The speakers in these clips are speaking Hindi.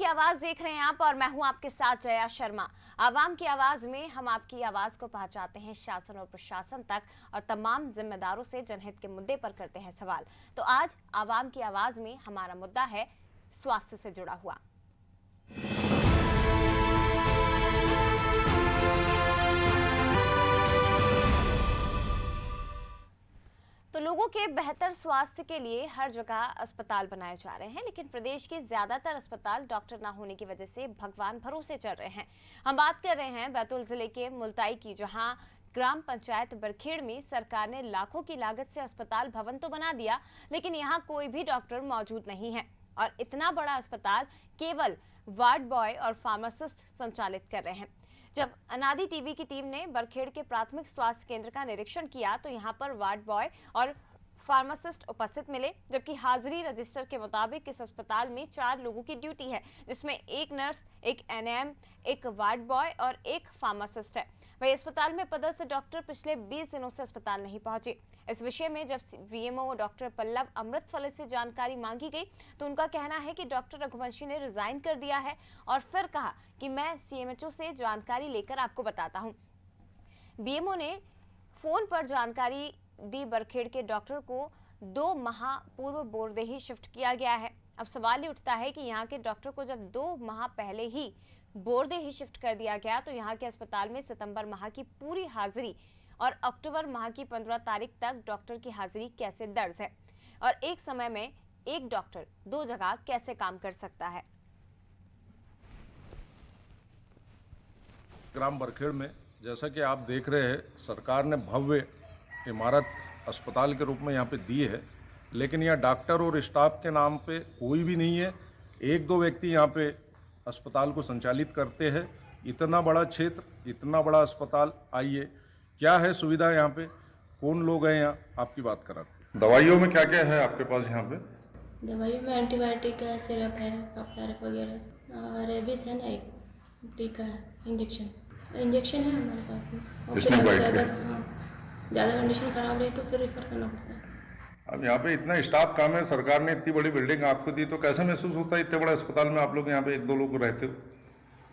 की आवाज देख रहे हैं आप और मैं हूं आपके साथ जया शर्मा। आवाम की आवाज में हम आपकी आवाज को पहुंचाते हैं शासन और प्रशासन तक और तमाम जिम्मेदारों से जनहित के मुद्दे पर करते हैं सवाल। तो आज आवाम की आवाज में हमारा मुद्दा है स्वास्थ्य से जुड़ा हुआ। तो लोगों के बेहतर स्वास्थ्य के लिए हर जगह अस्पताल बनाए जा रहे हैं, लेकिन प्रदेश के ज्यादातर अस्पताल डॉक्टर न होने की वजह से भगवान भरोसे चल रहे हैं। हम बात कर रहे हैं बैतूल जिले के मुल्ताई की, जहां ग्राम पंचायत बरखेड़ में सरकार ने लाखों की लागत से अस्पताल भवन तो बना दिया, लेकिन यहां कोई भी डॉक्टर मौजूद नहीं है और इतना बड़ा अस्पताल केवल वार्ड बॉय और फार्मासिस्ट संचालित कर रहे हैं। जब अनादि टीवी की टीम ने बरखेड़ के प्राथमिक स्वास्थ्य केंद्र का निरीक्षण किया तो यहां पर वार्ड बॉय और फार्मासिस्ट उपस्थित मिले, जबकि हाजिरी रजिस्टर के मुताबिक इस अस्पताल में 4 लोगों की ड्यूटी है, जिसमें एक नर्स, एक एनएम, एक वार्ड बॉय और एक फार्मासिस्ट है। वही अस्पताल में पदस्थ डॉक्टर पिछले 20 दिनों से अस्पताल नहीं पहुंचे। इस विषय में जब वीएमओ डॉक्टर पल्लव अमृतफले से जानकारी मांगी गई तो उनका कहना है कि डॉक्टर रघुवंशी ने रिजाइन कर दिया है और फिर कहा कि मैं सीएमएचओ से जानकारी लेकर आपको बताता हूं। बीएमओ ने फोन पर जानकारी दी बरखेड़ के डॉक्टर को 2 माह पूर्व बोरदेही शिफ्ट किया गया है। अब सवाल ये उठता है कि यहाँ के डॉक्टर को जब 2 माह पहले ही बोरदेही शिफ्ट कर दिया गया तो यहाँ के अस्पताल में सितंबर माह की पूरी हाजिरी और अक्टूबर माह की 15 तारीख तक डॉक्टर की हाजिरी कैसे दर्ज है और एक समय में एक डॉक्टर 2 जगह कैसे काम कर सकता है। ग्राम बरखेड़ में जैसा कि आप देख रहे हैं, सरकार ने भव्य इमारत अस्पताल के रूप में यहाँ पे दी है, लेकिन यहाँ डॉक्टर और स्टाफ के नाम पे कोई भी नहीं है। 1-2 व्यक्ति यहाँ पे अस्पताल को संचालित करते हैं। इतना बड़ा क्षेत्र, इतना बड़ा अस्पताल, आइए क्या है सुविधा यहाँ पे, कौन लोग हैं यहाँ, आपकी बात कराते हैं। दवाइयों में क्या क्या है आपके पास यहाँ पे? दवाइयों में एंटीबायोटिक है, सिरप है, कफ सिरप वगैरह, रेबीज है ना, एक टीका है, इंजेक्शन है हमारे पास में। ज़्यादा कंडीशन ख़राब रही तो फिर रेफर करना पड़ता है। अब यहाँ पे इतना स्टाफ काम है, सरकार ने इतनी बड़ी बिल्डिंग आपको दी, तो कैसा महसूस होता है इतने बड़े अस्पताल में आप लोग यहाँ पे 1-2 लोग रहते हो?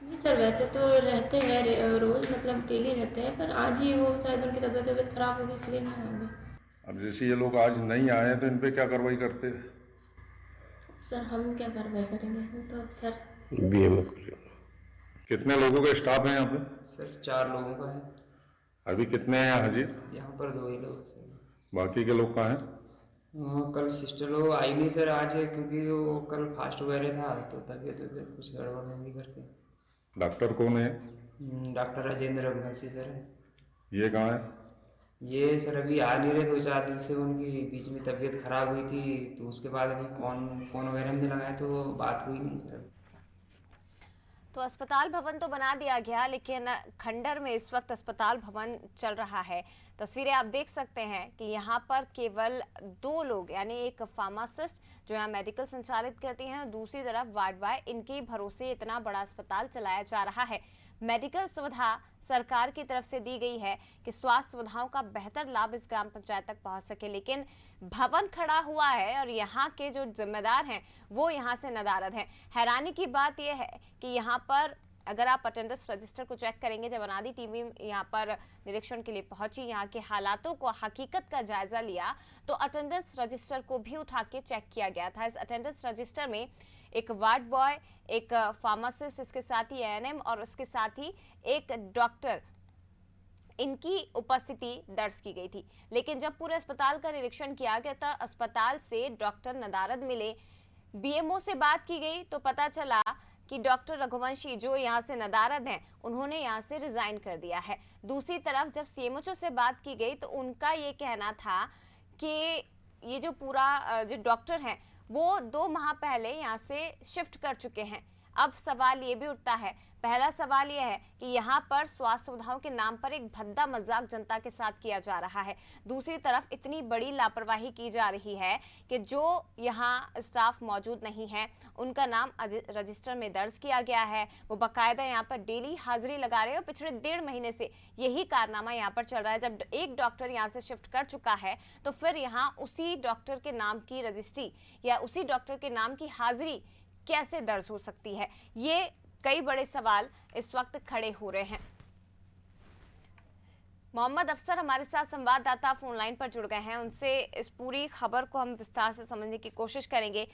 नहीं सर, वैसे तो रहते हैं रोज़, मतलब डेली रहते हैं, पर आज ही वो शायद उनकी तबीयत ख़राब होगी इसलिए नहीं होंगे। अब जैसे ये लोग आज नहीं आए हैं तो इन पे क्या कार्रवाई करते हैं? सर हम क्या कार्रवाई करेंगे, हम तो अब सर बीएमओ कितने लोगों का स्टाफ है यहाँ पे? सर 4 लोगों का है। अभी कितने हैं हाजिर? यहाँ पर 2 ही लोग सर। बाकी के लोग कहाँ हैं? कल सिस्टर लोग आई नहीं सर आज, क्योंकि वो कल फास्ट वगैरह था तो तबीयत कुछ गड़बड़ होगी करके। डॉक्टर कौन है? डॉक्टर राजेंद्र रघुवंशी सर है। ये कहाँ है? ये सर अभी आ नहीं रहे, 2-4 दिन से उनकी बीच में तबीयत खराब हुई थी, तो उसके बाद अभी फ़ोन वगैरह में लगाया तो बात हुई नहीं सर। तो अस्पताल भवन तो बना दिया गया, लेकिन खंडर में इस वक्त अस्पताल भवन चल रहा है। तस्वीरें आप देख सकते हैं कि यहाँ पर केवल 2 लोग, यानी एक फार्मासिस्ट जो यहाँ मेडिकल संचालित करती हैं और दूसरी तरफ वार्ड बॉय, इनके भरोसे इतना बड़ा अस्पताल चलाया जा रहा है। मेडिकल सुविधा सरकार की तरफ से दी गई है कि स्वास्थ्य सुविधाओं का बेहतर लाभ इस ग्राम पंचायत तक पहुंच सके, लेकिन भवन खड़ा हुआ है और यहाँ के जो जिम्मेदार हैं वो यहाँ से नदारद हैं। हैरानी की बात यह है कि यहाँ पर अगर आप अटेंडेंस रजिस्टर को चेक करेंगे, जब अनादि टीवी यहाँ पर निरीक्षण के लिए पहुंची, यहाँ के हालातों को, हकीकत का जायजा लिया, तो अटेंडेंस रजिस्टर को भी उठा के चेक किया गया था। इस अटेंडेंस रजिस्टर में एक वार्ड बॉय, एक फार्मासिस्ट, इसके साथ ही एएनएम और उसके साथ ही एक डॉक्टर, इनकी उपस्थिति दर्ज की गई थी। लेकिन जब पूरे अस्पताल का निरीक्षण किया गया था, अस्पताल से डॉक्टर नदारद मिले, बीएमओ से बात की गई तो पता चला कि डॉक्टर रघुवंशी जो यहाँ से नदारद हैं, उन्होंने यहाँ से रिजाइन कर दिया है। दूसरी तरफ जब सीएमएचओ से बात की गई तो उनका ये कहना था कि ये जो पूरा जो डॉक्टर हैं वो 2 माह पहले यहाँ से शिफ्ट कर चुके हैं। अब सवाल ये भी उठता है, पहला सवाल यह है कि यहाँ पर स्वास्थ्य सुविधाओं के नाम पर एक भद्दा मजाक जनता के साथ किया जा रहा है। दूसरी तरफ इतनी बड़ी लापरवाही की जा रही है कि जो यहाँ स्टाफ मौजूद नहीं है उनका नाम रजिस्टर में दर्ज किया गया है, वो बाकायदा यहाँ पर डेली हाजिरी लगा रहे हैं और पिछले 1.5 महीने से यही कारनामा यहाँ पर चल रहा है। जब एक डॉक्टर यहाँ से शिफ्ट कर चुका है तो फिर यहाँ उसी डॉक्टर के नाम की रजिस्ट्री या उसी डॉक्टर के नाम की हाजिरी कैसे दर्ज हो सकती है? ये कई बड़े सवाल इस वक्त खड़े हो रहे हैं। मोहम्मद अफसर हमारे साथ संवाददाता फोन लाइन पर जुड़ गए हैं, उनसे इस पूरी खबर को हम विस्तार से समझने की कोशिश करेंगे।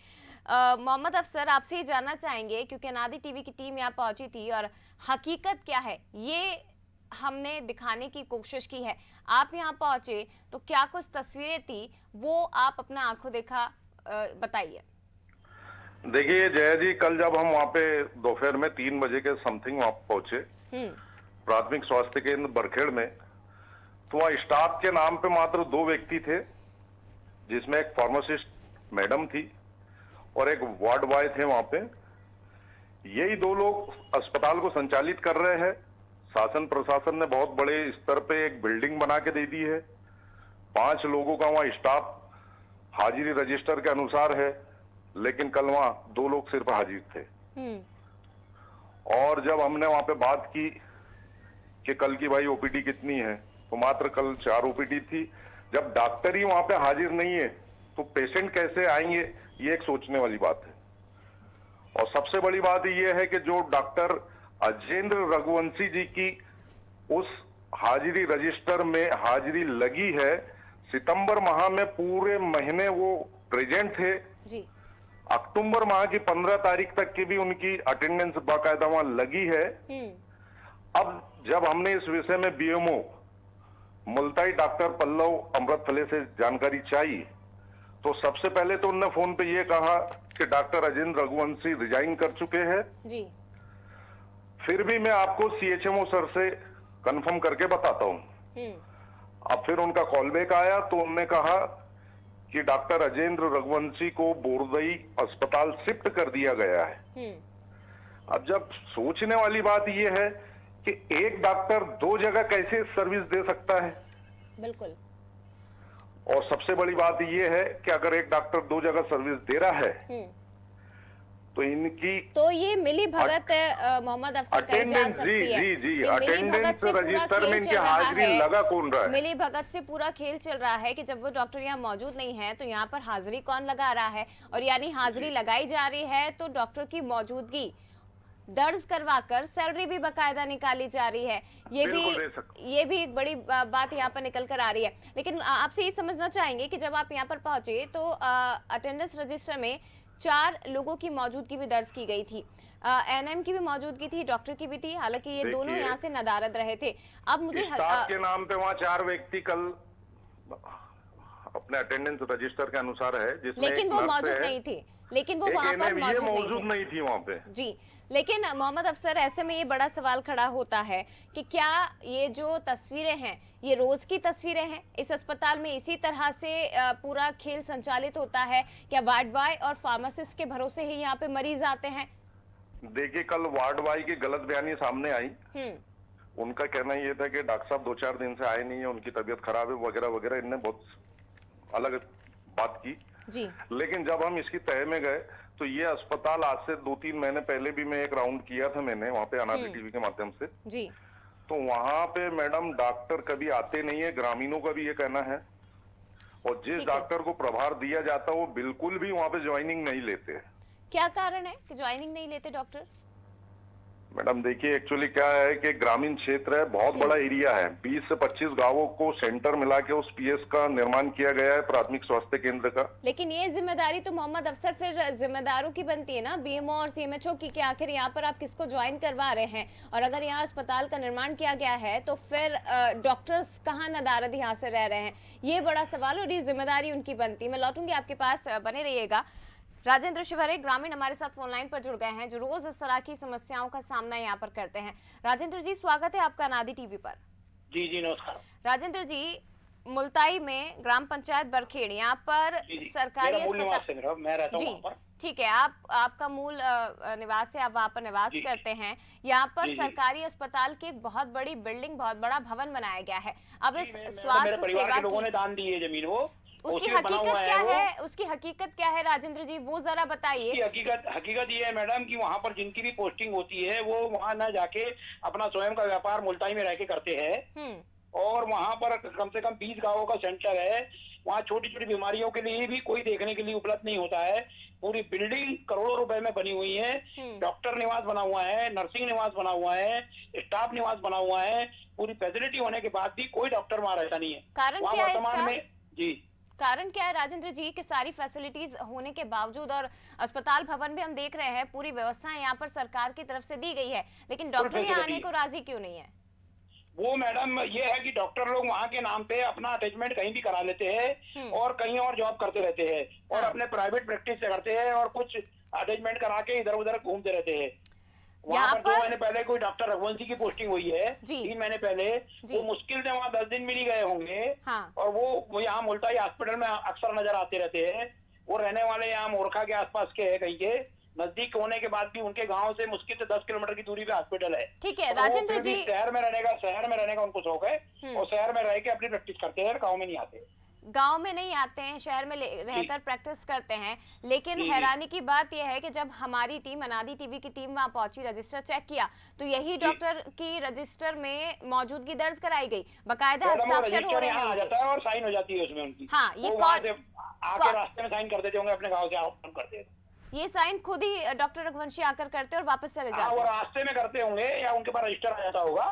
मोहम्मद अफसर, आपसे ये जानना चाहेंगे, क्योंकि अनादि टीवी की टीम यहाँ पहुंची थी और हकीकत क्या है ये हमने दिखाने की कोशिश की है। आप यहाँ पहुंचे तो क्या कुछ तस्वीरें थी वो आप अपना आंखों देखा बताइए। देखिए जया जी, कल जब हम वहाँ पे दोपहर में 3 बजे के समथिंग वहाँ पहुंचे प्राथमिक स्वास्थ्य केंद्र बरखेड़ में, तो वहाँ स्टाफ के नाम पे मात्र 2 व्यक्ति थे, जिसमें एक फार्मासिस्ट मैडम थी और एक वार्ड बॉय थे वहाँ पे। यही 2 लोग अस्पताल को संचालित कर रहे हैं। शासन प्रशासन ने बहुत बड़े स्तर पे एक बिल्डिंग बना के दे दी है। 5 लोगों का वहाँ स्टाफ हाजिरी रजिस्टर के अनुसार है, लेकिन कल वहाँ 2 लोग सिर्फ हाजिर थे। और जब हमने वहाँ पे बात की कि कल की भाई ओपीडी कितनी है, तो मात्र कल 4 ओपीडी थी। जब डॉक्टर ही वहाँ पे हाजिर नहीं है तो पेशेंट कैसे आएंगे, ये एक सोचने वाली बात है। और सबसे बड़ी बात ये है कि जो डॉक्टर अजेंद्र रघुवंशी जी की उस हाजिरी रजिस्टर में हाजिरी लगी है, सितंबर माह में पूरे महीने वो प्रेजेंट थे जी। अक्टूबर माह की 15 तारीख तक की भी उनकी अटेंडेंस बाकायदा वहां लगी है। अब जब हमने इस विषय में बीएमओ मुल्ताई डॉक्टर पल्लव अमृतफले से जानकारी चाहिए, तो सबसे पहले तो उन्होंने फोन पे ये कहा कि डॉक्टर अजेंद्र रघुवंशी रिजाइन कर चुके हैं जी। फिर भी मैं आपको सीएचएमओ सर से कंफर्म करके बताता हूं। अब फिर उनका कॉल बैक आया तो उन्होंने कहा कि डॉक्टर अजेंद्र रघुवंशी को बोरदई अस्पताल शिफ्ट कर दिया गया है। अब जब सोचने वाली बात यह है कि एक डॉक्टर 2 जगह कैसे सर्विस दे सकता है। बिल्कुल। और सबसे बड़ी बात यह है कि अगर एक डॉक्टर 2 जगह सर्विस दे रहा है तो इनकी तो ये मिली भगत मोहम्मद अफसर कही जा सकती है। जी अटेंडेंस रजिस्टर में इनकी हाजिरी लगा कौन रहा है? मिली भगत से पूरा खेल चल रहा है कि जब वो डॉक्टर यहाँ मौजूद नहीं है तो यहाँ पर हाजिरी कौन लगा रहा है, और यानी हाजिरी लगाई जा रही है तो डॉक्टर की मौजूदगी दर्ज करवाकर सैलरी भी बकायदा निकाली जा रही है। ये भी एक बड़ी बात यहाँ पर निकल कर आ रही है। लेकिन आपसे ये समझना चाहेंगे कि जब आप यहाँ पर पहुंचे तो अटेंडेंस रजिस्टर में 4 लोगों की मौजूदगी भी दर्ज की गई थी, एनएम की भी मौजूदगी थी, डॉक्टर की भी थी, हालांकि ये दोनों यहाँ से नदारद रहे थे। अब मुझे स्टाफ के नाम पे वहाँ 4 व्यक्ति कल अपने अटेंडेंस रजिस्टर के अनुसार है, जिसमें लेकिन वो मौजूद नहीं थे, लेकिन वो वहाँ पर मौजूद नहीं थी वहाँ पे जी। लेकिन मोहम्मद अफसर, ऐसे में ये बड़ा सवाल खड़ा होता है कि क्या ये जो तस्वीरें हैं ये रोज की तस्वीरें हैं? इस अस्पताल में इसी तरह से पूरा खेल संचालित होता है क्या? वार्ड बॉय और फार्मासिस्ट के भरोसे ही यहाँ पे मरीज आते हैं? देखिए, कल वार्ड बॉय की गलत बयानी सामने आई। उनका कहना ये था कि डॉक्टर साहब 2-4 दिन से आए नहीं है, उनकी तबीयत खराब है वगैरह वगैरह, इनने बहुत अलग बात की जी। लेकिन जब हम इसकी तह में गए तो ये अस्पताल आज से 2-3 महीने पहले भी मैं एक राउंड किया था मैंने वहाँ पे अनादि टीवी के माध्यम से जी। तो वहाँ पे मैडम डॉक्टर कभी आते नहीं है, ग्रामीणों का भी ये कहना है। और जिस डॉक्टर को प्रभार दिया जाता है वो बिल्कुल भी वहाँ पे ज्वाइनिंग नहीं लेते। क्या कारण है कि ज्वाइनिंग नहीं लेते डॉक्टर? मैडम देखिए, एक्चुअली क्या है कि ग्रामीण क्षेत्र है, बहुत बड़ा एरिया है, 20 से 25 गांवों को सेंटर मिला के उस पीएस का निर्माण किया गया है, प्राथमिक स्वास्थ्य केंद्र का। लेकिन ये जिम्मेदारी तो मोहम्मद अफसर फिर जिम्मेदारों की बनती है ना, बीएमओ और सीएमएचओ की, कि आखिर यहाँ पर आप किसको ज्वाइन करवा रहे हैं। और अगर यहाँ अस्पताल का निर्माण किया गया है तो फिर डॉक्टर्स कहाँ नदारद यहाँ से रह रहे हैं, ये बड़ा सवाल, और ये जिम्मेदारी उनकी बनती है। मैं लौटूंगी आपके पास, बने रहिएगा। राजेंद्र शिवहरे ग्रामीण हमारे साथ फोन लाइन पर जुड़ गए हैं, जो रोज इस तरह की समस्याओं का सामना यहाँ पर करते हैं। राजेंद्र जी, स्वागत है आपका अनादि टीवी पर। जी जी नमस्कार। राजेंद्र जी, मुल्ताई में ग्राम पंचायत बरखेड़, यहाँ पर सरकारी अस्पताल, मैं रहता हूँ वहाँ पर। ठीक है, आपका मूल निवास है, आप वहाँ पर निवास करते हैं। यहाँ पर सरकारी अस्पताल की एक बहुत बड़ी बिल्डिंग, बहुत बड़ा भवन बनाया गया है। अब इस स्वास्थ्य सेवा लोगों ने दान दी है जमीन, वो उसकी हकीकत क्या है? उसकी हकीकत क्या है राजेंद्र जी, वो जरा बताइए। हकीकत ये है मैडम कि वहाँ पर जिनकी भी पोस्टिंग होती है वो वहाँ न जाके अपना स्वयं का व्यापार मुल्ताई में रह के करते हैं, और वहाँ पर कम से कम 20 गाँवों का सेंटर है। वहाँ छोटी छोटी बीमारियों के लिए भी कोई देखने के लिए उपलब्ध नहीं होता है। पूरी बिल्डिंग करोड़ों रुपए में बनी हुई है, डॉक्टर निवास बना हुआ है, नर्सिंग निवास बना हुआ है, स्टाफ निवास बना हुआ है, पूरी फैसिलिटी होने के बाद भी कोई डॉक्टर वहाँ रहता नहीं है। कारण वहाँ क्या है वर्तमान इसका? में जी कारण क्या है राजेंद्र जी कि सारी फैसिलिटीज होने के बावजूद और अस्पताल भवन भी हम देख रहे हैं, पूरी व्यवस्था यहाँ पर सरकार की तरफ से दी गई है, लेकिन डॉक्टर यहाँ आने को राजी क्यों नहीं है? वो मैडम ये है कि डॉक्टर लोग वहाँ के नाम पे अपना अटैचमेंट कहीं भी करा लेते हैं और कहीं और जॉब करते रहते हैं और अपने प्राइवेट प्रैक्टिस से करते हैं और कुछ अटैचमेंट करा के इधर उधर घूमते रहते हैं। वहाँ पर 2 महीने पहले कोई डॉक्टर रघुवंशी की पोस्टिंग हुई है, 3 महीने पहले, वो मुश्किल से वहाँ 10 दिन मिल ही गए होंगे। और वो यहाँ मुल्ताई हॉस्पिटल में अक्सर नजर आते रहते हैं। वो रहने वाले यहाँ मोरखा के आसपास के है, कहीं के नजदीक होने के बाद भी उनके गांव से मुश्किल से 10 किलोमीटर की दूरी पे हॉस्पिटल है। ठीक है राजेंद्र जी, शहर में रहने का उनको शौक है और शहर में रह के अपनी प्रैक्टिस करते हैं, गाँव में नहीं आते। गांव में नहीं आते हैं, शहर में रहकर प्रैक्टिस करते हैं। लेकिन हैरानी की बात यह है कि जब हमारी टीम, अनादि टीवी की टीम वहां पहुंची, रजिस्टर चेक किया तो यही डॉक्टर की रजिस्टर में मौजूदगी दर्ज कराई गई, बकायदा हस्ताक्षर हो रहे हैं, आ जाता है और साइन हो जाती है उसमें उनकी। हाँ, ये आके रास्ते में साइन कर देते होंगे, अपने गाँव से आउट करते हैं। ये साइन खुद ही डॉक्टर रघुवंशी आकर करते और वापस चले जाते हैं। वो रास्ते में करते होंगे या उनके पास रजिस्टर आ जाता होगा।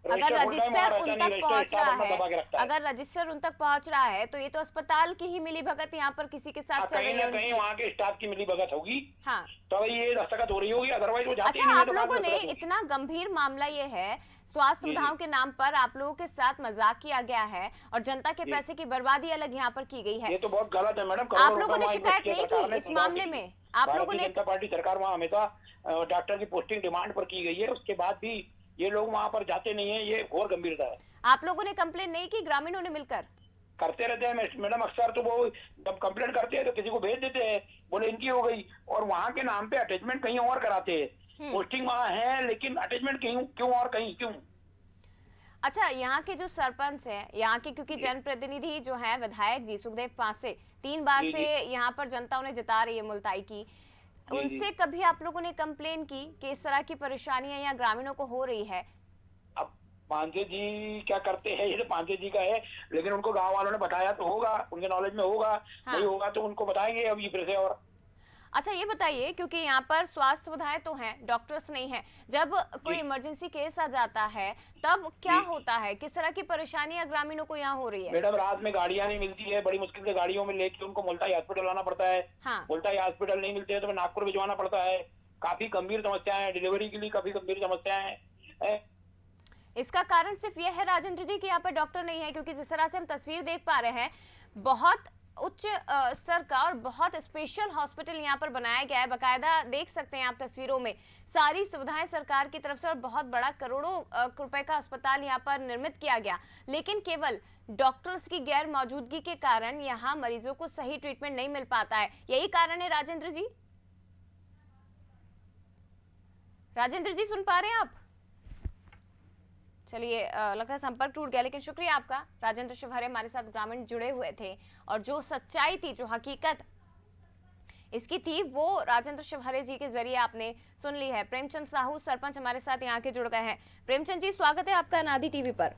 अगर रजिस्टर उन तक पहुंच रहा है, अगर रजिस्टर उन तक पहुंच रहा है तो ये तो अस्पताल की ही मिली भगत यहाँ पर किसी के साथ चल रही है, कहीं वहाँ के स्टाफ की मिली भगत होगी। हाँ, तो ये दस्तखत हो रही होगी, अदरवाइज वो जाते अच्छा, आप लोगों ने इतना गंभीर मामला ये है, स्वास्थ्य सुविधाओं के नाम पर आप लोगों के साथ मजाक किया गया है और जनता के पैसे की बर्बादी अलग यहाँ पर की गई है। ये तो बहुत गलत है मैडम। आप लोगों ने शिकायत नहीं की इस मामले में? आप लोगों ने, जनता पार्टी सरकार वहाँ हमेशा डॉक्टर की पोस्टिंग डिमांड पर की गई है, उसके बाद भी ये लोग वहाँ पर जाते नहीं है, ये घोर गंभीरता है। आप लोगों ने कंप्लेन नहीं की? ग्रामीणों ने मिलकर करते रहते हैं मैडम अक्सर। तो वो जब कंप्लेंट करते हैं तो किसी को भेज देते हैं, बोले इनकी हो गई, और वहाँ के नाम पे अटैचमेंट कहीं और कराते हैं। पोस्टिंग वहाँ है लेकिन अटैचमेंट क्यों और कहीं क्यों? अच्छा, यहाँ के जो सरपंच है, यहाँ के क्योंकि जनप्रतिनिधि जो है विधायक जी सुखदेव पासे 3 बार से यहाँ पर जनता उन्हें जिता रही है मुल्ताई की, उनसे कभी आप लोगों ने कंप्लेन की कि इस तरह की परेशानियां यहाँ ग्रामीणों को हो रही है? अब पांसे जी क्या करते हैं, ये तो पांसे जी का है, लेकिन उनको गांव वालों ने बताया तो होगा, उनके नॉलेज में होगा। नहीं होगा तो उनको बताएंगे अभी फिर से। और अच्छा ये बताइए, क्योंकि यहाँ पर स्वास्थ्य सुविधाएं तो हैं, डॉक्टर्स नहीं हैं, जब कोई इमरजेंसी केस आ जाता है तब क्या होता है, किस तरह की परेशानियां ग्रामीणों को यहाँ हो रही है? मैडम रात में गाड़ियां नहीं मिलती है, बड़ी मुश्किल से गाड़ियों में लेके उनको मुल्ताई हॉस्पिटल आना पड़ता है। मुल्ताई हॉस्पिटल नहीं मिलते है तो नागपुर भिजवाना पड़ता है। काफी गंभीर समस्याएं हैं, डिलीवरी के लिए काफी गंभीर समस्याएं हैं। इसका कारण सिर्फ यह है राजेंद्र जी कि यहाँ पर डॉक्टर नहीं है, क्योंकि जिस तरह से हम तस्वीर देख पा रहे हैं, बहुत उच्च स्तर का और बहुत स्पेशल हॉस्पिटल यहाँ पर बनाया गया है। बकायदा देख सकते हैं आप तस्वीरों में, सारी सुविधाएं सरकार की तरफ से और बहुत बड़ा करोड़ों रुपए का अस्पताल यहाँ पर निर्मित किया गया, लेकिन केवल डॉक्टर्स की गैर मौजूदगी के कारण यहाँ मरीजों को सही ट्रीटमेंट नहीं मिल पाता है। यही कारण है राजेंद्र जी? राजेंद्र जी सुन पा रहे हैं आप? चलिए, लगता है संपर्क टूट गया, लेकिन शुक्रिया आपका। राजेंद्र शिवहरे हमारे साथ ग्रामीण जुड़े हुए थे और जो सच्चाई थी, जो हकीकत इसकी थी, वो राजेंद्र शिवहरे जी के जरिए आपने सुन ली है। प्रेमचंद साहू सरपंच हमारे साथ यहाँ के जुड़ गए हैं। प्रेमचंद जी स्वागत है आपका अनादि टीवी पर।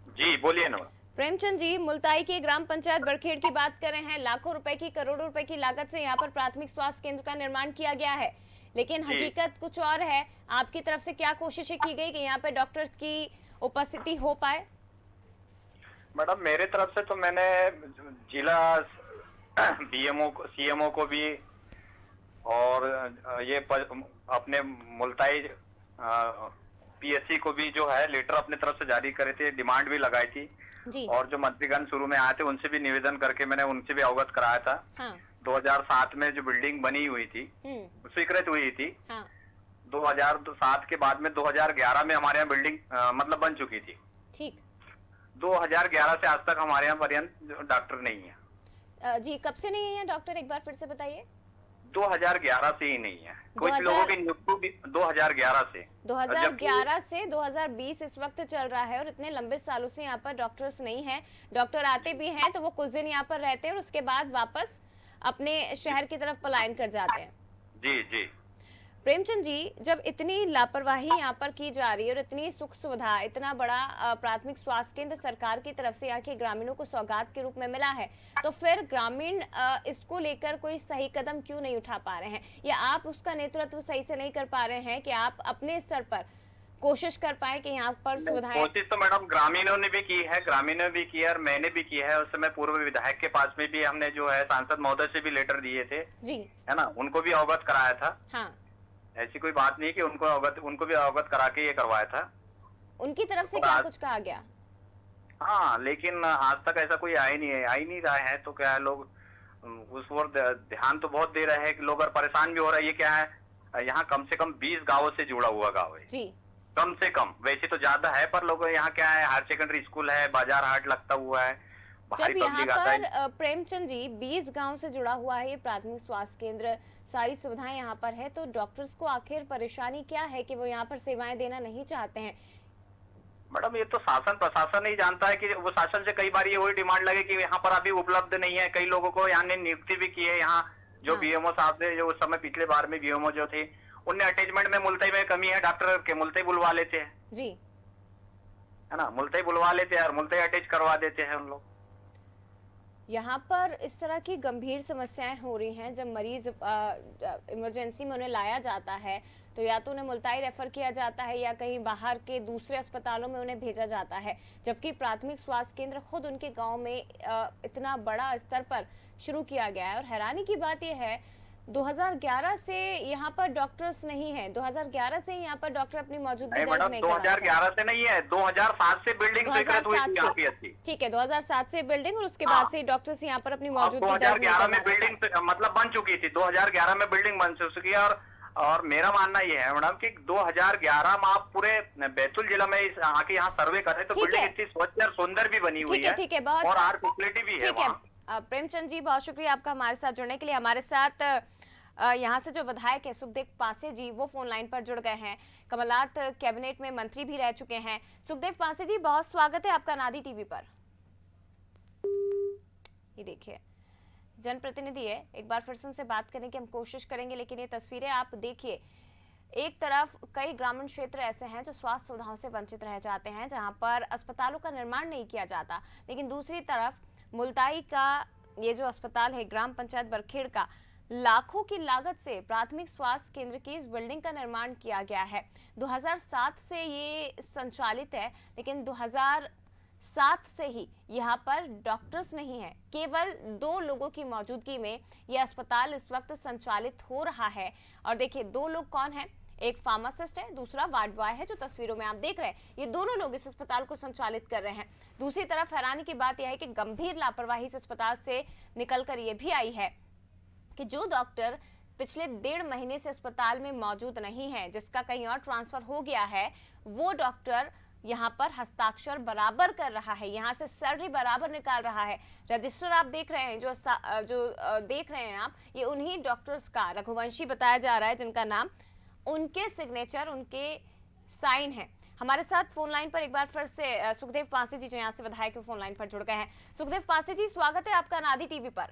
जी बोलिए ना। प्रेमचंद जी, मुल्ताई की ग्राम पंचायत बड़खेड़ की बात कर रहे हैं, लाखों रुपए की, करोड़ों रुपए की लागत से यहाँ पर प्राथमिक स्वास्थ्य केंद्र का निर्माण किया गया है, लेकिन हकीकत कुछ और है। आपकी तरफ से क्या कोशिशें की गई कि यहाँ पे डॉक्टर की उपस्थिति हो पाए? मैडम मेरे तरफ से तो मैंने जिला बीएमओ को, सीएमओ को भी और ये अपने मुल्ताई पीएससी को भी जो है लेटर अपने तरफ से जारी करे थे, डिमांड भी लगाई थी जी। और जो मंत्रीगण शुरू में आए थे उनसे भी निवेदन करके मैंने उनसे भी अवगत कराया था। हाँ। 2007 में जो बिल्डिंग बनी हुई थी, स्वीकृत हुई थी, हाँ। 2007 के बाद में 2011 में हमारे यहाँ बिल्डिंग मतलब बन चुकी थी। ठीक। 2011 से आज तक हमारे यहाँ पर्यंत डॉक्टर नहीं है। जी, कब से नहीं है डॉक्टर, एक बार फिर से बताइए। 2011 से ही नहीं है। कुछ लोगों की नियुक्ति भी 2011 से 2020 इस वक्त चल रहा है और इतने लंबे सालों से यहाँ पर डॉक्टर्स नहीं है। डॉक्टर आते भी हैं तो वो कुछ दिन यहाँ पर रहते हैं और उसके बाद वापस अपने शहर की तरफ पलायन कर जाते हैं। जी जी। प्रेमचंद जी, जब इतनी लापरवाही यहाँ पर की जा रही है और इतनी सुख सुविधा, इतना बड़ा प्राथमिक स्वास्थ्य केंद्र सरकार की तरफ से यहाँ के ग्रामीणों को सौगात के रूप में मिला है, तो फिर ग्रामीण इसको लेकर कोई सही कदम क्यों नहीं उठा पा रहे हैं, या आप उसका नेतृत्व सही से नहीं कर पा रहे हैं कि आप अपने स्तर पर कोशिश कर पाए कि यहाँ पर सुविधाएं? कोशिश तो मैडम ग्रामीणों ने भी की है, ग्रामीणों ने भी की है और मैंने भी की है। उस समय पूर्व विधायक के पास में भी हमने जो है सांसद महोदय से भी लेटर दिए थे जी, है ना, उनको भी अवगत कराया था। हाँ, ऐसी कोई बात नहीं कि उनको भी अवगत करा के ये करवाया था। उनकी तरफ से क्या कुछ कहा गया? हाँ, लेकिन आज तक ऐसा कोई आ ही नहीं रहा है। तो क्या है, लोग उस ओर ध्यान तो बहुत दे रहे हैं कि लोग और परेशान भी हो रहा है। ये क्या है, यहाँ कम से कम 20 गांवों से जुड़ा हुआ गाँव है जी, कम से कम। वैसे तो ज्यादा है, पर लोग यहाँ क्या है, हायर सेकेंडरी स्कूल है, बाजार हाट लगता हुआ है, जब यहाँ पर प्रेमचंद जी 20 गांव से जुड़ा हुआ है ये प्राथमिक स्वास्थ्य केंद्र, सारी सुविधाएं यहाँ पर है, तो डॉक्टर्स को आखिर परेशानी क्या है कि वो यहाँ पर सेवाएं देना नहीं चाहते हैं? मैडम, ये तो शासन प्रशासन ही जानता है कि वो शासन से कई बार ये वही डिमांड लगे कि यहाँ पर अभी उपलब्ध नहीं है। कई लोगों को यहाँ ने नियुक्ति भी की है। यहाँ जो बीएमओ साहब थे, जो उस समय पिछले बार में बीएमओ जो थे, उनने अटैचमेंट में मुल्तई में कमी है, डॉक्टर के मुल्तई बुलवा लेते हैं जी, है ना, मुल्तई बुलवा लेते हैं और मुल्तई अटैच करवा देते हैं उन लोग। यहाँ पर इस तरह की गंभीर समस्याएं हो रही हैं। जब मरीज इमरजेंसी में उन्हें लाया जाता है तो या तो उन्हें मुल्ताई रेफर किया जाता है या कहीं बाहर के दूसरे अस्पतालों में उन्हें भेजा जाता है, जबकि प्राथमिक स्वास्थ्य केंद्र खुद उनके गांव में इतना बड़ा स्तर पर शुरू किया गया है। और हैरानी की बात यह है 2011 से यहाँ पर डॉक्टर्स नहीं है, 2011 से यहाँ पर डॉक्टर अपनी मौजूदगी दर्ज नहीं 2011 से नहीं है, 2007 से बिल्डिंग स्वीकृत हुई थी यहाँ की। ठीक है, 2007 से बिल्डिंग और उसके बाद से डॉक्टर्स यहाँ पर अपनी मौजूदगी 2011 में बिल्डिंग मतलब बन चुकी थी, 2011 में बिल्डिंग बन चुकी है। और मेरा मानना यह है मैडम कि 2011 में आप पूरे बैतूल जिला में आके यहाँ सर्वे करें तो बिल्डिंग इतनी स्वच्छ और सुंदर भी बनी हुई है, ठीक है, बहुत और आर्ट फैसिलिटी भी है। प्रेमचंद जी, बहुत शुक्रिया आपका हमारे साथ जुड़ने के लिए। हमारे साथ यहाँ से जो विधायक है सुखदेव पासे जी, वो फोन लाइन पर जुड़ गए हैं। कमलनाथ कैबिनेट में मंत्री भी रह चुके हैं। सुखदेव पासे जी, बहुत स्वागत है आपका नादी टीवी पर। ये देखिए, जनप्रतिनिधि है, एक बार फिर से उनसे बात करने की हम कोशिश करेंगे, लेकिन ये तस्वीरें आप देखिए, एक तरफ कई ग्रामीण क्षेत्र ऐसे हैं जो स्वास्थ्य सुविधाओं से वंचित रह जाते हैं, जहां पर अस्पतालों का निर्माण नहीं किया जाता, लेकिन दूसरी तरफ मुल्ताई का ये जो अस्पताल है, ग्राम पंचायत बरखेड़ का, लाखों की लागत से प्राथमिक स्वास्थ्य केंद्र की इस बिल्डिंग का निर्माण किया गया है। 2007 से ये संचालित है, लेकिन 2007 से ही यहाँ पर डॉक्टर्स नहीं है। केवल 2 लोगों की मौजूदगी में यह अस्पताल इस वक्त संचालित हो रहा है। और देखिए, 2 लोग कौन है, एक फार्मासिस्ट है, दूसरा वार्ड बॉय है, जो तस्वीरों में आप देख रहे हैं। ये दोनों लोग इस अस्पताल को संचालित कर रहे हैं। दूसरी तरफ हैरानी की बात यह है कि गंभीर लापरवाही इस अस्पताल से निकलकर ये भी आई है कि जो डॉक्टर पिछले 1.5 महीने से अस्पताल में मौजूद नहीं है, जिसका कहीं और ट्रांसफर हो गया है, वो डॉक्टर यहाँ पर हस्ताक्षर बराबर कर रहा है, यहाँ से सैलरी बराबर निकाल रहा है। रजिस्टर आप देख रहे हैं, जो देख रहे हैं आप, ये उन्हीं डॉक्टर्स का, रघुवंशी बताया जा रहा है जिनका नाम, उनके सिग्नेचर, उनके साइन है। हमारे साथ फोन लाइन पर एक बार फिर से सुखदेव पासे जी, जो यहाँ से विधायक फोन लाइन पर जुड़ गए हैं। सुखदेव पासे जी, स्वागत है आपका नादी टीवी पर।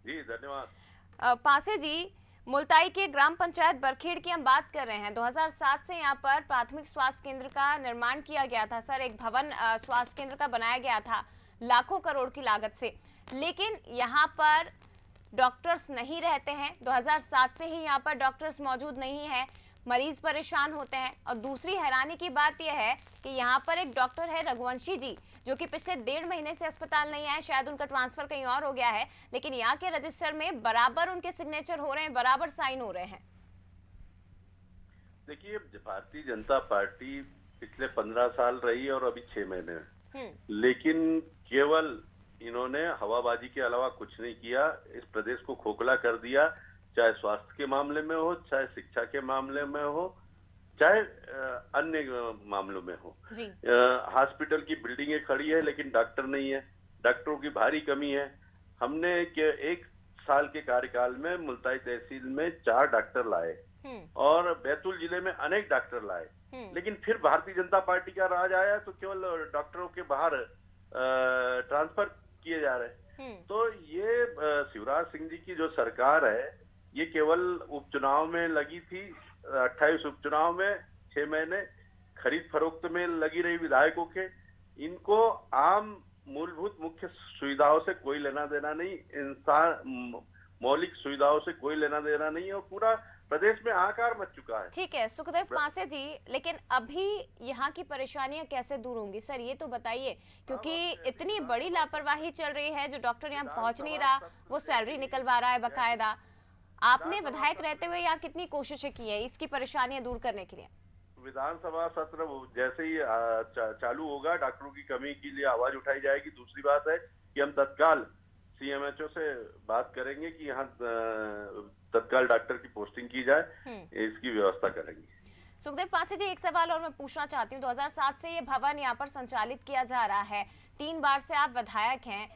जी धन्यवाद। पासे जी, मुल्ताई के ग्राम पंचायत बरखेड़ की हम बात कर रहे हैं। 2007 से यहाँ पर प्राथमिक स्वास्थ्य केंद्र का निर्माण किया गया था सर, एक भवन स्वास्थ्य केंद्र का बनाया गया था लाखों करोड़ की लागत से, लेकिन यहाँ पर डॉक्टर्स नहीं रहते हैं। 2007 से ही यहाँ पर डॉक्टर्स मौजूद नहीं है, मरीज परेशान होते हैं। और दूसरी हैरानी की बात यह है कि यहाँ पर एक डॉक्टर है रघुवंशी जी, जो कि पिछले 1.5 महीने से अस्पताल नहीं आए, शायद उनका ट्रांसफर कहीं और हो गया है, लेकिन यहाँ के रजिस्टर में बराबर उनके सिग्नेचर हो रहे हैं, बराबर साइन हो रहे हैं। देखिए, भारतीय जनता पार्टी पिछले 15 साल रही और अभी 6 महीने, लेकिन केवल इन्होंने हवाबाजी के अलावा कुछ नहीं किया। इस प्रदेश को खोखला कर दिया, चाहे स्वास्थ्य के मामले में हो, चाहे शिक्षा के मामले में हो, चाहे अन्य मामलों में हो। हॉस्पिटल की बिल्डिंगें खड़ी है लेकिन डॉक्टर नहीं है, डॉक्टरों की भारी कमी है। हमने 1 साल के कार्यकाल में मुल्ताई तहसील में 4 डॉक्टर लाए और बैतूल जिले में अनेक डॉक्टर लाए, लेकिन फिर भारतीय जनता पार्टी का राज आया तो केवल डॉक्टरों के बाहर ट्रांसफर किए जा रहे। तो ये शिवराज सिंह जी की जो सरकार है, ये केवल उपचुनाव में लगी थी 28 उपचुनाव में 6 महीने खरीद फरोख्त में लगी रही विधायकों के, इनको आम मूलभूत मुख्य सुविधाओं से कोई लेना देना नहीं, इंसान मौलिक सुविधाओं से कोई लेना देना नहीं, और पूरा प्रदेश में हाहाकार मच चुका है। ठीक है सुखदेव पांसे जी, लेकिन अभी यहाँ की परेशानियां कैसे दूर होंगी सर, ये तो बताइए, क्योंकि इतनी बड़ी लापरवाही चल रही है, जो डॉक्टर यहाँ पहुंच नहीं रहा, वो सैलरी निकलवा रहा है बकायदा। आपने विधायक रहते हुए यहाँ कितनी कोशिशें की है इसकी परेशानियां दूर करने के लिए? विधानसभा सत्र जैसे ही चालू होगा, डॉक्टरों की कमी के लिए आवाज उठाई जाएगी। दूसरी बात है कि हम तत्काल सीएमएचओ से बात करेंगे कि यहाँ तत्काल डॉक्टर की पोस्टिंग की जाए, इसकी व्यवस्था करेंगे। सुखदेव पांसे जी, एक सवाल और मैं पूछना चाहती हूँ। 2007 से ये भवन यहाँ पर संचालित किया जा रहा है, 3 बार से आप विधायक हैं,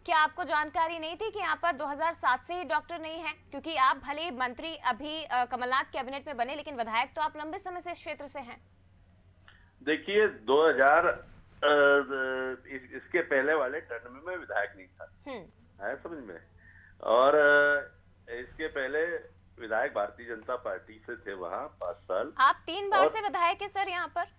क्या आपको जानकारी नहीं थी कि यहाँ पर 2007 से ही डॉक्टर नहीं है? क्योंकि आप भले ही मंत्री अभी कमलनाथ कैबिनेट में बने, लेकिन विधायक तो आप लंबे समय से इस क्षेत्र से हैं। देखिए 2000 इसके पहले वाले टर्म में मैं विधायक नहीं था, है समझ में, और इसके पहले विधायक भारतीय जनता पार्टी से थे वहाँ 5 साल। आप 3 बार से विधायक है सर यहाँ पर?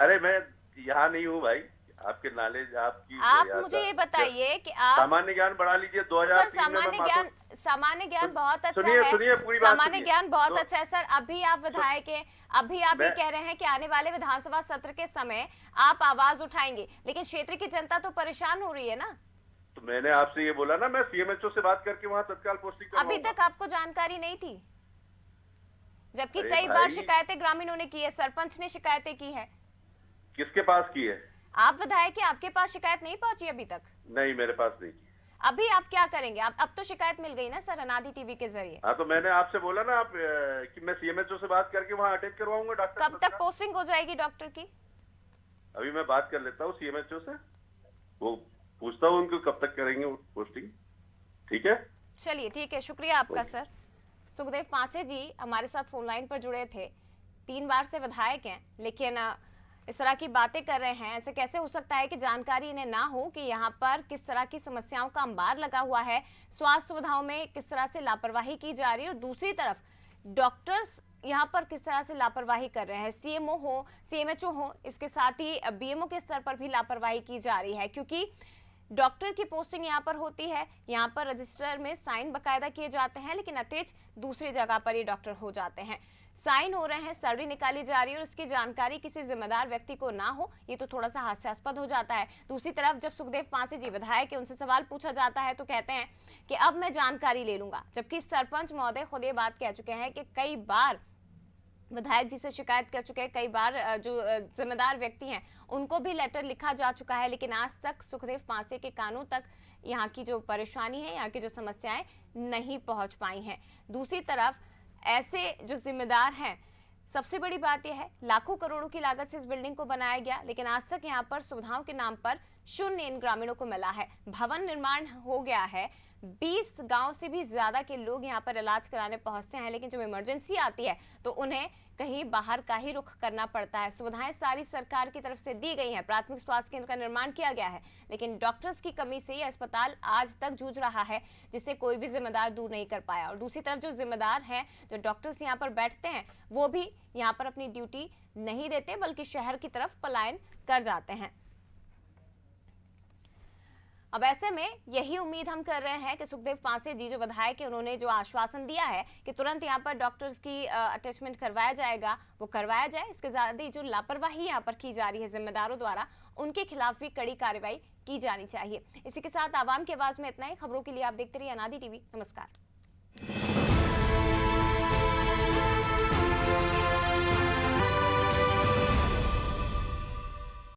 अरे मैं यहाँ नहीं हूँ भाई, आपके नॉलेज आपकी, आप मुझे ये बताइए कि आप सामान्य ज्ञान बढ़ा लीजिए। 2003 सामान्य ज्ञान बहुत अच्छा सुनिए, है, सुनिए पूरी बात, सामान्य ज्ञान बहुत अच्छा है सर। अभी आप विधायक हैं, अभी आप ये कह रहे हैं कि आने वाले विधानसभा सत्र के समय आप आवाज उठाएंगे, लेकिन क्षेत्र की जनता तो परेशान हो रही है ना। तो मैंने आपसे ये बोला ना, मैं सीएमएचओ से बात करके वहाँ तत्काल पोस्टिंग करवाऊंगा। अभी तक आपको जानकारी नहीं थी, जबकि कई बार शिकायतें ग्रामीणों ने की है, सरपंच ने शिकायतें की है। किसके पास की है? आप विधायक हैं, आपके पास शिकायत नहीं पहुंची अभी तक? नहीं, मेरे पास नहीं की। अभी आप क्या करेंगे? अब तो शिकायत मिल गई ना सर अनादि टीवी के जरिए। हाँ, तो मैंने आपसे बोला ना आप कि मैं सीएमएचओ से बात करके वहाँ अटैच करवाऊंगा डॉक्टर। कब तक पोस्टिंग हो जाएगी डॉक्टर की? अभी मैं बात कर लेता हूँ सीएमएचओ से, वो पूछता हूँ उनको कब तक करेंगे पोस्टिंग। ठीक है, चलिए ठीक है, शुक्रिया आपका सर। सुखदेव पांसे जी हमारे साथ फोन लाइन पर जुड़े थे, 3 बार से विधायक हैं, लेकिन इस तरह की बातें कर रहे हैं। ऐसे कैसे हो सकता है कि जानकारी इन्हें ना हो कि यहाँ पर किस तरह की समस्याओं का अंबार लगा हुआ है, स्वास्थ्य सुविधाओं में किस तरह से लापरवाही की जा रही है, और दूसरी तरफ डॉक्टर्स यहाँ पर किस तरह से लापरवाही कर रहे हैं। सीएमओ हो, सीएमएचओ हो, इसके साथ ही बीएमओ के स्तर पर भी लापरवाही की जा रही है, क्योंकि डॉक्टर की पोस्टिंग यहाँ पर होती है, यहाँ पर रजिस्टर में साइन बकायदा किए जाते हैं, लेकिन अटैच दूसरी जगह पर ये डॉक्टर हो जाते हैं, साइन हो रहे हैं, सैलरी निकाली जा रही है, और उसकी जानकारी किसी जिम्मेदार व्यक्ति को ना हो, ये तो थोड़ा सा हास्यास्पद हो जाता है। दूसरी तरफ जब सुखदेव पांसे जी विधायक है, उनसे सवाल पूछा जाता है तो कहते हैं कि अब मैं जानकारी ले लूंगा, जबकि सरपंच महोदय खुद ये बात कह चुके हैं कि कई बार विधायक जी से शिकायत कर चुके हैं, कई बार जो जिम्मेदार व्यक्ति हैं उनको भी लेटर लिखा जा चुका है, लेकिन आज तक सुखदेव पांसे के कानों तक यहाँ की जो परेशानी है, यहाँ की जो समस्याएं नहीं पहुंच पाई हैं। दूसरी तरफ ऐसे जो जिम्मेदार हैं, सबसे बड़ी बात यह है लाखों करोड़ों की लागत से इस बिल्डिंग को बनाया गया, लेकिन आज तक यहाँ पर सुविधाओं के नाम पर शून्य इन ग्रामीणों को मिला है। भवन निर्माण हो गया है, 20 गांव से भी ज्यादा के लोग यहाँ पर इलाज कराने पहुंचते हैं, लेकिन जब इमरजेंसी आती है तो उन्हें कहीं बाहर का ही रुख करना पड़ता है। सुविधाएं सारी सरकार की तरफ से दी गई हैं, प्राथमिक स्वास्थ्य केंद्र का निर्माण किया गया है, लेकिन डॉक्टर्स की कमी से यह अस्पताल आज तक जूझ रहा है, जिसे कोई भी जिम्मेदार दूर नहीं कर पाया। और दूसरी तरफ जो जिम्मेदार हैं, जो डॉक्टर्स यहाँ पर बैठते हैं, वो भी यहाँ पर अपनी ड्यूटी नहीं देते, बल्कि शहर की तरफ पलायन कर जाते हैं। अब ऐसे में यही उम्मीद हम कर रहे हैं कि सुखदेव पांसे जी जो विधायक है, उन्होंने जो आश्वासन दिया है कि तुरंत यहाँ पर डॉक्टर्स की अटैचमेंट करवाया जाएगा, वो करवाया जाए। इसके ज्यादा जो लापरवाही यहाँ पर की जा रही है जिम्मेदारों द्वारा, उनके खिलाफ भी कड़ी कार्रवाई की जानी चाहिए। इसी के साथ आवाम की आवाज में इतना ही। खबरों के लिए आप देखते रहिए अनादि टीवी। नमस्कार।